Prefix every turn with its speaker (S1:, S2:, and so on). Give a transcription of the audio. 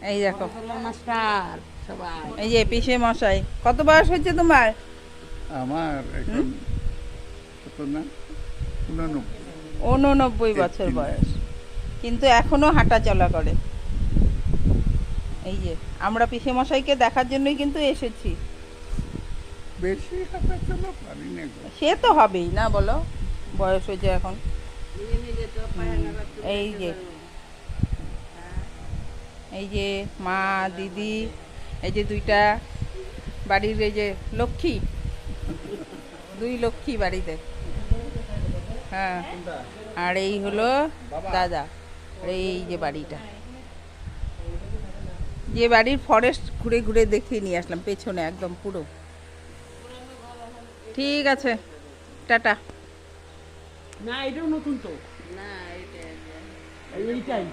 S1: এই দেখো,
S2: নমস্কার সবাই।
S1: এই যে পিসে মশাই। কত বয়স হয়েছে তোমার?
S3: আমার এখন কত না 89।
S1: 89 বছর বয়স, কিন্তু এখনো হাঁটা চলা করে। এই যে আমরা পিসে মশাইকে দেখার জন্যই কিন্তু এসেছি।
S3: বেশি হাঁটা চলা পারি না গো।
S1: সে তো হবেই না, বলো, বয়স হয়েছে এখন।
S2: নিজে নিজে তো পায়ে নাড়া চলে
S1: এই যে,
S2: যেতে
S1: এই যে মা দিদি, এই যে দুইটা বাড়ির এই যে লক্ষ্মী, দুই লক্ষ্মী বাড়িতে। হ্যাঁ, আর এই হলো দাদা। আর এই যে বাড়িটা, যে বাড়ির ফরেস্ট ঘুরে ঘুরে দেখিয়ে নিয়ে আসলাম, পেছনে একদম পুরো। ঠিক আছে, টাটা।
S4: না এটাও নতুন তো,
S2: না, এটা
S4: এইটাই